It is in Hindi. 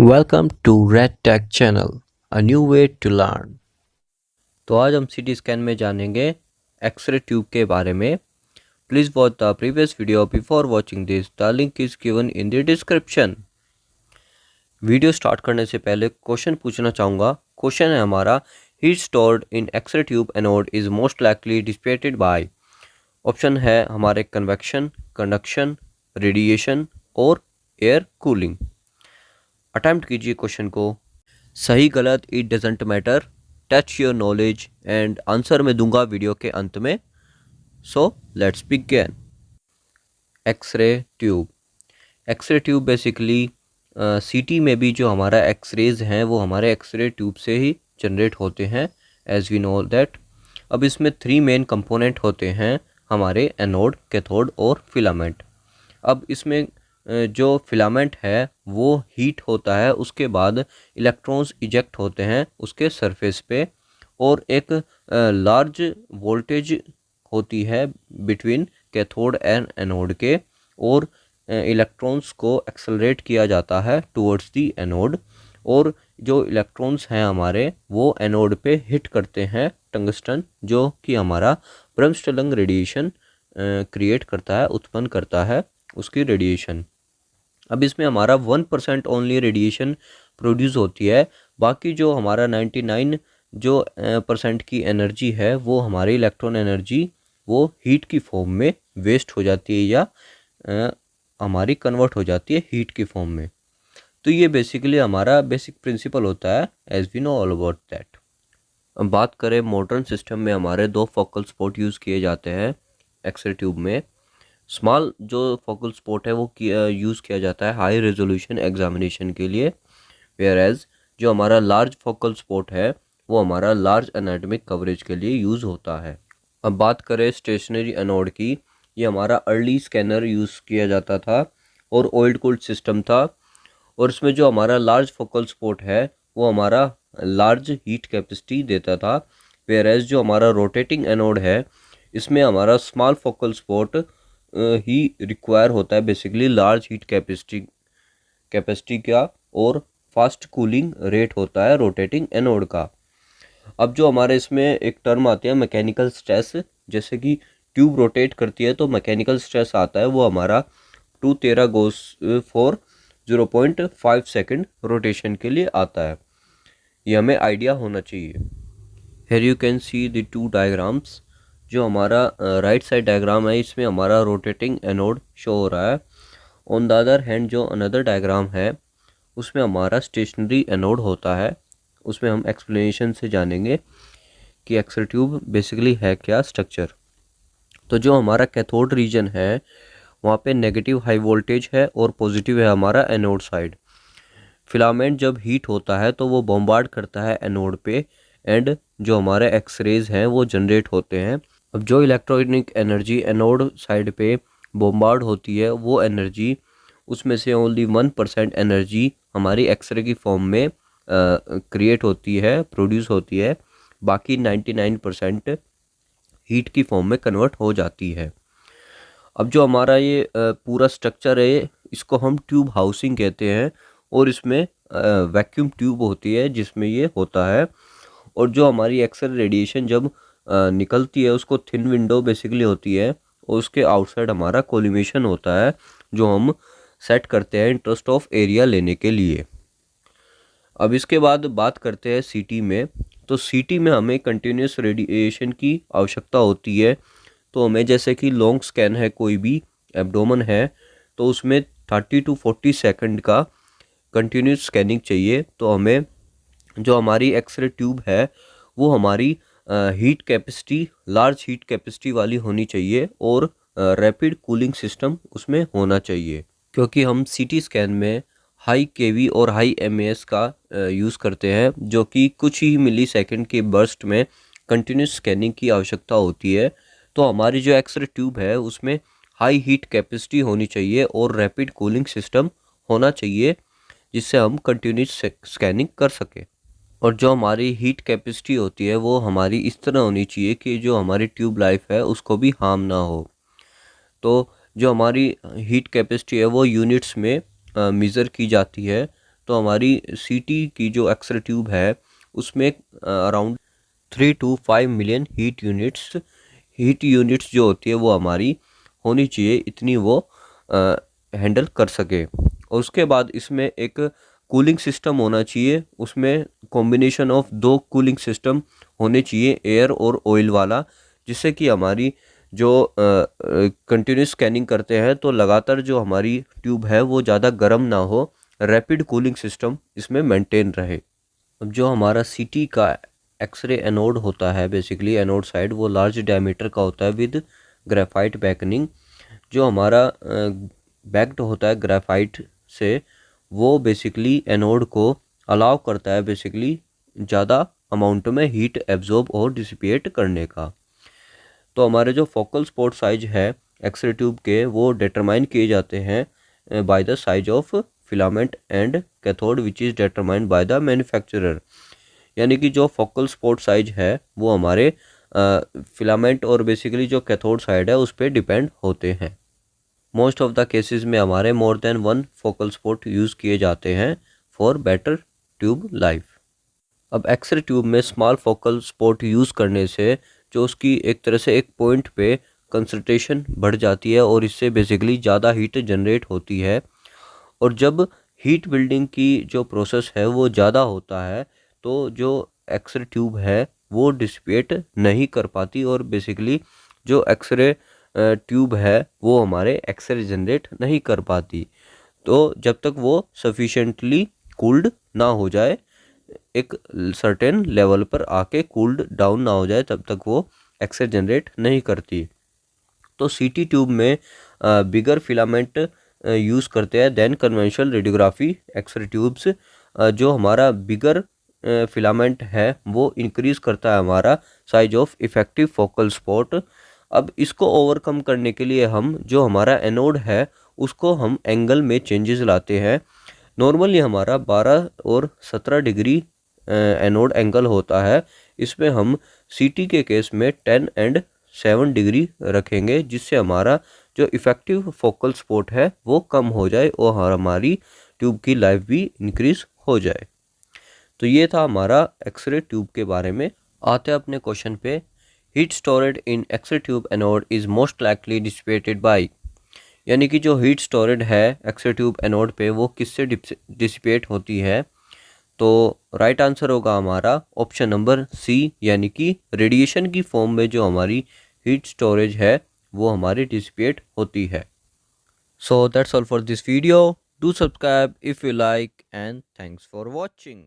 Welcome to Red Tech channel, a new way to learn. तो आज हम सीटी स्कैन में जानेंगे एक्सरे ट्यूब के बारे में। Please watch the previous video before watching this, the link is given in the description. Video start करने से पहले क्वेश्चन पूछना चाहूँगा। क्वेश्चन है हमारा, heat stored in x-ray tube anode is most likely dissipated by. Option है हमारे कन्वेक्शन, कंडक्शन, रेडिएशन और एयर कूलिंग। अटेम्प्ट कीजिए क्वेश्चन को। सही गलत it doesn't matter, touch your knowledge and answer मैं दूंगा वीडियो के अंत में। सो let's begin. X-ray tube. X-ray tube basically CT में भी जो हमारा एक्सरेज हैं वो हमारे एक्सरे ट्यूब से ही जनरेट होते हैं, एज वी नो दैट। अब इसमें 3 मेन कंपोनेंट होते हैं हमारे एनोड, कैथोड और फिलामेंट। अब इसमें जो फिलामेंट है वो हीट होता है, उसके बाद इलेक्ट्रॉन्स इजेक्ट होते हैं उसके सरफेस पे, और एक लार्ज वोल्टेज होती है बिटवीन कैथोड एंड एनोड के, और इलेक्ट्रॉन्स को एक्सेलरेट किया जाता है टुवर्ड्स दी एनोड, और जो इलेक्ट्रॉन्स हैं हमारे वो एनोड पे हिट करते हैं टंगस्टन, जो कि हमारा ब्रह्मस्टरलंग रेडिएशन क्रिएट करता है, उत्पन्न करता है उसकी रेडिएशन। अब इसमें हमारा 1% ओनली रेडिएशन प्रोड्यूस होती है, बाकी जो हमारा 99 जो परसेंट की एनर्जी है वो हमारी इलेक्ट्रॉन एनर्जी वो हीट की फॉर्म में वेस्ट हो जाती है या हमारी कन्वर्ट हो जाती है हीट की फॉर्म में। तो ये बेसिकली हमारा बेसिक प्रिंसिपल होता है, as we know all about that. अब बात करें मॉडर्न सिस्टम में हमारे 2 फोकल स्पॉट यूज़ किए जाते हैं एक्सरे ट्यूब में। स्मॉल जो फोकल स्पॉट है वो यूज़ किया जाता है हाई रेजोल्यूशन एग्जामिनेशन के लिए, वेयर एज जो हमारा लार्ज फोकल स्पॉट है वो हमारा लार्ज एनाटॉमिक कवरेज के लिए यूज़ होता है। अब बात करें स्टेशनरी एनोड की, ये हमारा अर्ली स्कैनर यूज़ किया जाता था और ऑइल्ड कूल्ड सिस्टम था, और इसमें जो हमारा लार्ज फोकल स्पॉट है वो हमारा लार्ज हीट कैपेसिटी देता था, वेयर एज जो हमारा रोटेटिंग एनोड है इसमें हमारा स्मॉल फोकल स्पॉट ही रिक्वायर होता है, बेसिकली लार्ज हीट कैपेसिटी का, और फास्ट कूलिंग रेट होता है रोटेटिंग एनोड का। अब जो हमारे इसमें एक टर्म आती है मैकेनिकल स्ट्रेस, जैसे कि ट्यूब रोटेट करती है तो मैकेनिकल स्ट्रेस आता है, वो हमारा 2 tera goes for 0.5 second rotation के लिए आता है। ये हमें आइडिया होना चाहिए। Here you can see the 2 diagrams. जो हमारा राइट साइड डायग्राम है इसमें हमारा रोटेटिंग एनोड शो हो रहा है। ऑन द अदर हैंड जो अनदर डायग्राम है उसमें हमारा स्टेशनरी एनोड होता है। उसमें हम एक्सप्लेनेशन से जानेंगे कि एक्सरे ट्यूब बेसिकली है क्या स्ट्रक्चर। तो जो हमारा कैथोड रीजन है वहाँ पे नेगेटिव हाई वोल्टेज है और पॉजिटिव है हमारा एनोड साइड। फिलामेंट जब हीट होता है तो वो बॉम्बार्ड करता है एनोड पे, एंड जो हमारे एक्सरेज हैं वो जनरेट होते हैं। अब जो इलेक्ट्रॉनिक एनर्जी एनोड साइड पे बॉम्बार्ड होती है वो एनर्जी, उसमें से ओनली 1% एनर्जी हमारी एक्सरे की फॉर्म में क्रिएट होती है, प्रोड्यूस होती है, बाकी 99% हीट की फॉर्म में कन्वर्ट हो जाती है। अब जो हमारा ये पूरा स्ट्रक्चर है इसको हम ट्यूब हाउसिंग कहते हैं, और इसमें वैक्यूम ट्यूब होती है जिसमें ये होता है, और जो हमारी एक्सरे रेडिएशन जब निकलती है उसको थिन विंडो बेसिकली होती है, और उसके आउटसाइड हमारा कोलिमेशन होता है जो हम सेट करते हैं इंटरेस्ट ऑफ एरिया लेने के लिए। अब इसके बाद बात करते हैं सीटी में। तो सीटी में हमें कंटिन्यूस रेडिएशन की आवश्यकता होती है। तो हमें जैसे कि लॉन्ग स्कैन है, कोई भी एब्डोमेन है, तो उसमें 30 to 40 सेकंड का कंटिन्यूस स्कैनिंग चाहिए। तो हमें जो हमारी एक्सरे ट्यूब है वो हमारी heat capacity, large heat capacity वाली होनी चाहिए, और रैपिड कूलिंग सिस्टम उसमें होना चाहिए, क्योंकि हम सीटी स्कैन में हाई केवी और हाई एमएएस का यूज़ करते हैं, जो कि कुछ ही मिली सेकेंड के बर्स्ट में कंटिन्यूस स्कैनिंग की आवश्यकता होती है। तो हमारी जो एक्सरे ट्यूब है उसमें हाई हीट कैपेसिटी होनी चाहिए और रैपिड कूलिंग सिस्टम होना चाहिए, जिससे हम कंटिन्यूस स्कैनिंग कर सकें। और जो हमारी हीट कैपेसिटी होती है वो हमारी इस तरह होनी चाहिए कि जो हमारी ट्यूब लाइफ है उसको भी हार्म ना हो। तो जो हमारी हीट कैपेसिटी है वो यूनिट्स में मेज़र की जाती है। तो हमारी सीटी की जो एक्सरे ट्यूब है उसमें around 3 to 5 million heat units जो होती है वो हमारी होनी चाहिए, इतनी वो हैंडल कर सके। और उसके बाद इसमें एक कूलिंग सिस्टम होना चाहिए, उसमें कॉम्बिनेशन ऑफ 2 कूलिंग सिस्टम होने चाहिए, एयर और ऑयल वाला, जिससे कि हमारी जो कंटिन्यूस स्कैनिंग करते हैं तो लगातार जो हमारी ट्यूब है वो ज़्यादा गर्म ना हो, रैपिड कूलिंग सिस्टम इसमें मेंटेन रहे। अब जो हमारा सीटी का एक्सरे एनोड होता है, बेसिकली एनोड साइड, वो लार्ज डायमीटर का होता है विद ग्रेफाइट बैकनिंग। जो हमारा बैक्ड होता है ग्रेफाइट से, वो बेसिकली एनोड को अलाउ करता है बेसिकली ज़्यादा अमाउंट में हीट एब्जॉर्ब और डिसिपेट करने का। तो हमारे जो फोकल स्पॉट साइज है एक्सरे ट्यूब के, वो डिटरमाइन किए जाते हैं by the size of filament and cathode which is determined by the manufacturer. यानी कि जो फोकल स्पॉट साइज है वो हमारे फिलामेंट और बेसिकली जो कैथोड साइड है उस पर डिपेंड होते हैं। मोस्ट ऑफ द केसेस में हमारे more than 1 focal spot use किए जाते हैं फॉर बेटर ट्यूब लाइफ। अब एक्सरे ट्यूब में स्मॉल फोकल स्पॉट यूज़ करने से जो उसकी एक तरह से एक पॉइंट पे कंसंट्रेशन बढ़ जाती है और इससे बेसिकली ज़्यादा हीट जनरेट होती है। और जब हीट बिल्डिंग की जो प्रोसेस है वो ज़्यादा होता है तो जो एक्सरे ट्यूब है वो डिसिपेट नहीं कर पाती और बेसिकली जो एक्सरे ट्यूब है वो हमारे एक्सरे जनरेट नहीं कर पाती। तो जब तक वो सफिशेंटली कूल्ड ना हो जाए, एक सर्टेन लेवल पर आके कूल्ड डाउन ना हो जाए, तब तक वो एक्सरे जनरेट नहीं करती। तो सीटी ट्यूब में बिगर फिलामेंट यूज़ करते हैं then conventional radiography x-ray tubes. जो हमारा बिगर फिलामेंट है वो इंक्रीज करता है हमारा size of effective focal spot. अब इसको ओवरकम करने के लिए हम जो हमारा एनोड है उसको हम एंगल में चेंजेस लाते हैं। नॉर्मली हमारा 12 और 17 डिग्री एनोड एंगल होता है, इसमें हम सीटी के केस में 10 and 7 डिग्री रखेंगे, जिससे हमारा जो इफ़ेक्टिव फोकल स्पॉट है वो कम हो जाए और हमारी ट्यूब की लाइफ भी इंक्रीज हो जाए। तो ये था हमारा एक्सरे ट्यूब के बारे में। आते हैं अपने क्वेश्चन पे। Heat stored in x-ray tube anode is most likely dissipated by, यानी कि जो हीट स्टोरेड है एक्सरे ट्यूब एनोड पे वो किससे डिसिपेट होती है। तो राइट आंसर होगा हमारा ऑप्शन नंबर सी, यानी कि रेडिएशन की फॉर्म में जो हमारी हीट स्टोरेज है वो हमारी डिसिपेट होती है। So that's all for this video. Do subscribe if you like and thanks for watching.